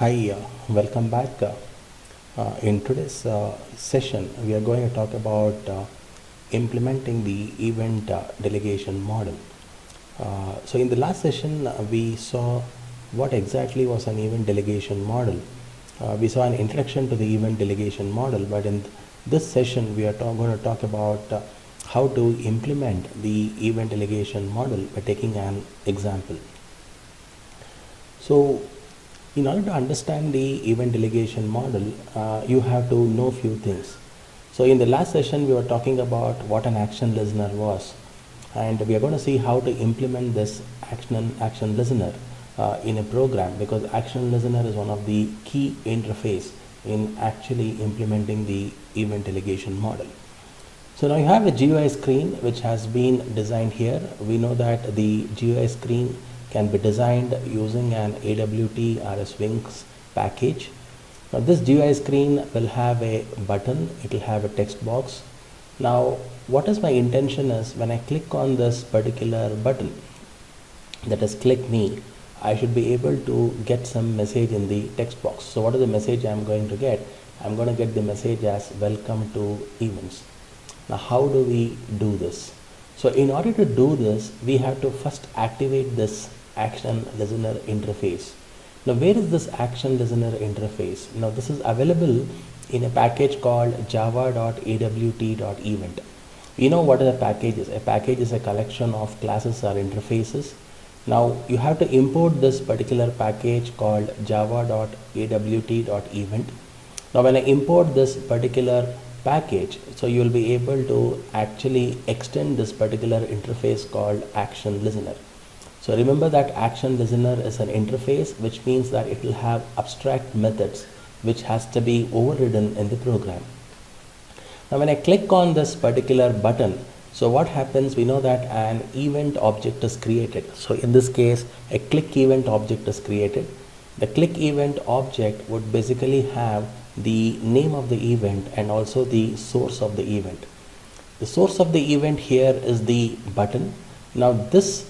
Hi, welcome back. In today's session, we are going to talk about implementing the event delegation model. So, in the last session, we saw what exactly was an event delegation model. We saw an introduction to the event delegation model, but in this session, we are going to talk about how to implement the event delegation model by taking an example. So, in order to understand the event delegation model, you have to know few things. So in the last session, we were talking about what an action listener was, and we are going to see how to implement this action listener in a program, because action listener is one of the key interface in actually implementing the event delegation model. So now you have a GUI screen which has been designed here. We know that the GUI screen can be designed using an AWT RS Wings package. Now this GUI screen will have a button, it will have a text box. Now what is my intention is, when I click on this particular button, that is click me, I should be able to get some message in the text box. So what is the message I am going to get? I am going to get the message as welcome to events. Now how do we do this? So in order to do this, we have to first activate this action listener interface. Now where is this action listener interface? Now this is available in a package called java.awt.event. You know what a package is? A package is a collection of classes or interfaces. Now you have to import this particular package called java.awt.event. Now when I import this particular package, so you will be able to actually extend this particular interface called action listener. So remember that action listener is an interface, which means that it will have abstract methods which has to be overridden in the program. Now when I click on this particular button, so what happens, we know that an event object is created. So in this case, a click event object is created. The click event object would basically have the name of the event and also the source of the event. The source of the event here is the button. Now this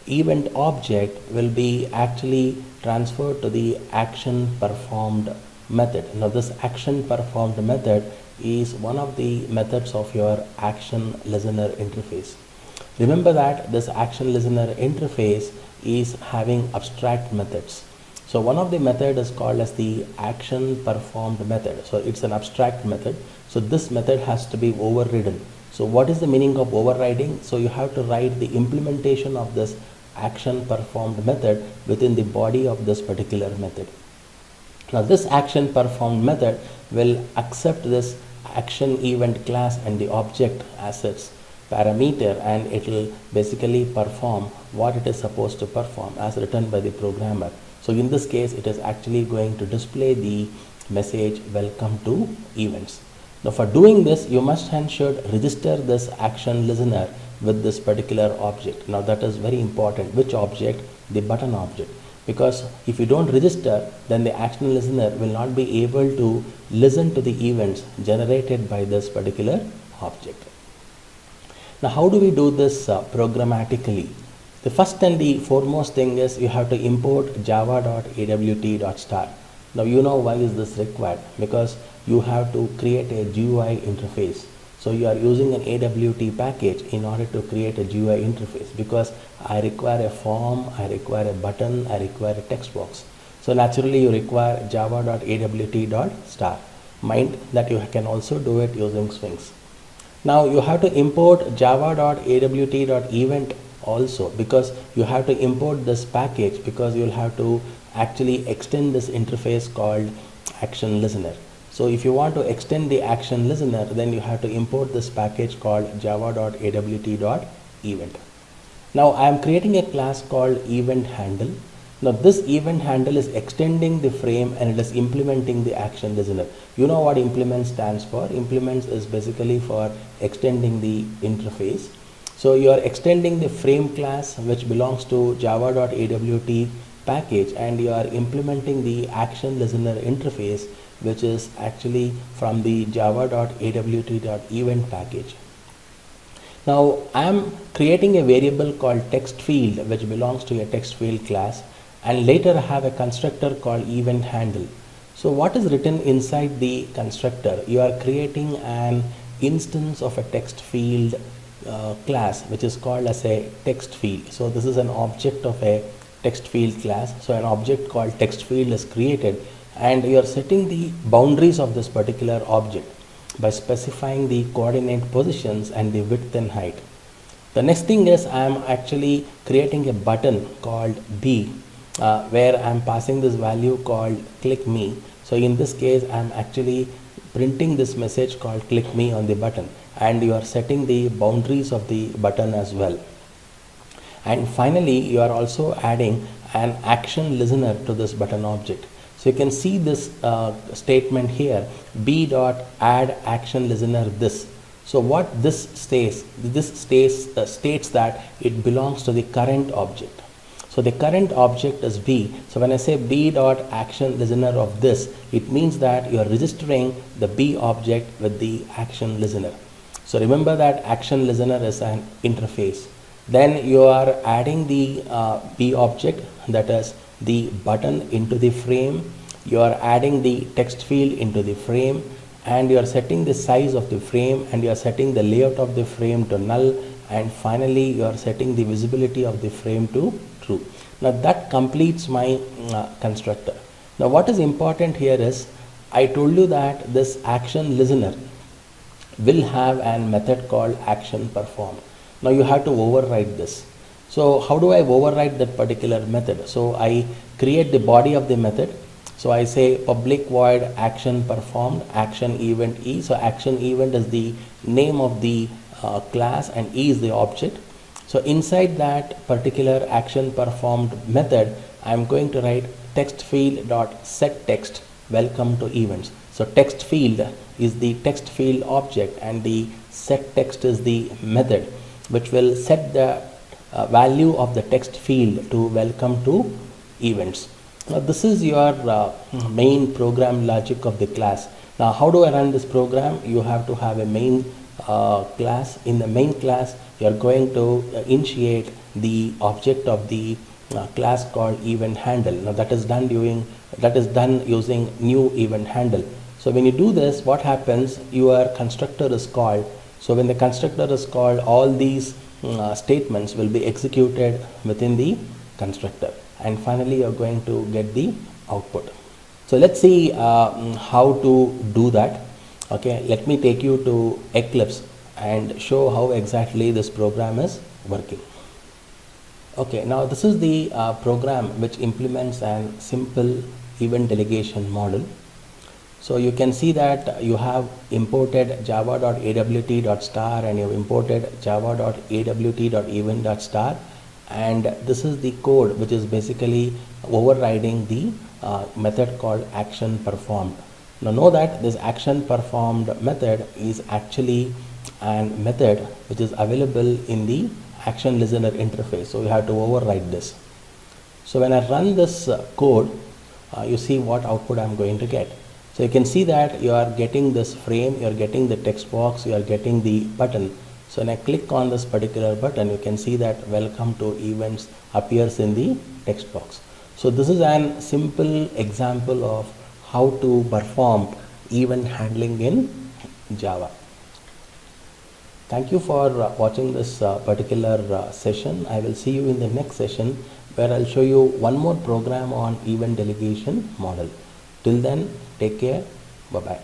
event object will be actually transferred to the action performed method. Now this action performed method is one of the methods of your action listener interface. Remember that this action listener interface is having abstract methods. So one of the method is called as the action performed method. So it's an abstract method. So this method has to be overridden. So what is the meaning of overriding? So you have to write the implementation of this action performed method within the body of this particular method. Now this action performed method will accept this action event class and the object as its parameter, and it will basically perform what it is supposed to perform as written by the programmer. So in this case, it is actually going to display the message welcome to events. Now for doing this, you must and should register this action listener with this particular object. Now that is very important. Which object? The button object. Because if you don't register, then the action listener will not be able to listen to the events generated by this particular object. Now how do we do this programmatically? The first and the foremost thing is you have to import java.awt.star. Now you know why is this required? Because you have to create a GUI interface. So you are using an AWT package in order to create a GUI interface, because I require a form, I require a button, I require a text box. So naturally you require java.awt.star. Mind that you can also do it using Swings. Now you have to import java.awt.event also, because you have to import this package, because you will have to actually extend this interface called action listener. So if you want to extend the action listener, then you have to import this package called java.awt.event. Now I am creating a class called event handle. Now this event handle is extending the frame and it is implementing the action listener. You know what implement stands for? Implements is basically for extending the interface. So you are extending the frame class which belongs to java.awt package, and you are implementing the action listener interface, which is actually from the java.awt.event package. Now I am creating a variable called text field which belongs to a text field class, and later I have a constructor called event handle. So what is written inside the constructor? You are creating an instance of a text field class which is called as a text field. So this is an object of a text field class. So an object called text field is created, and you are setting the boundaries of this particular object by specifying the coordinate positions and the width and height. The next thing is I am actually creating a button called B, where I am passing this value called click me. So in this case I am actually printing this message called click me on the button, and you are setting the boundaries of the button as well. And finally you are also adding an action listener to this button object. So you can see this statement here, b dot add action listener this. So what this states that it belongs to the current object. So the current object is B. So when I say B dot action listener of this, it means that you are registering the B object with the action listener. So remember that action listener is an interface. Then you are adding the B object, that is the button, into the frame. You are adding the text field into the frame, and you are setting the size of the frame, and you are setting the layout of the frame to null, and finally you are setting the visibility of the frame to true. Now that completes my constructor. Now what is important here is, I told you that this action listener will have an method called action performed. Now you have to override this. So how do I override that particular method? So I create the body of the method. So I say public void action performed action event E. So action event is the name of the class, and E is the object. So inside that particular action performed method, I am going to write text field dot set text welcome to events. So text field is the text field object, and the set text is the method which will set the value of the text field to welcome to events. Now this is your main program logic of the class. Now how do I run this program? You have to have a main class. In the main class you are going to initiate the object of the class called event handle. Now that is done using new event handle. So when you do this, what happens? Your constructor is called. So when the constructor is called, all these statements will be executed within the constructor, and finally you are going to get the output. So let's see how to do that. Okay, let me take you to Eclipse and show how exactly this program is working. Okay, now this is the program which implements a simple event delegation model. So you can see that you have imported java.awt.star, and you have imported java.awt.event.star, and this is the code which is basically overriding the method called action performed. Now know that this action performed method is actually a method which is available in the action listener interface. So you have to override this. So when I run this code, you see what output I am going to get. So you can see that you are getting this frame, you are getting the text box, you are getting the button. So when I click on this particular button, you can see that welcome to events appears in the text box. So this is a simple example of how to perform event handling in Java. Thank you for watching this particular session. I will see you in the next session, where I'll show you one more program on event delegation model. Till then, take care. Bye bye.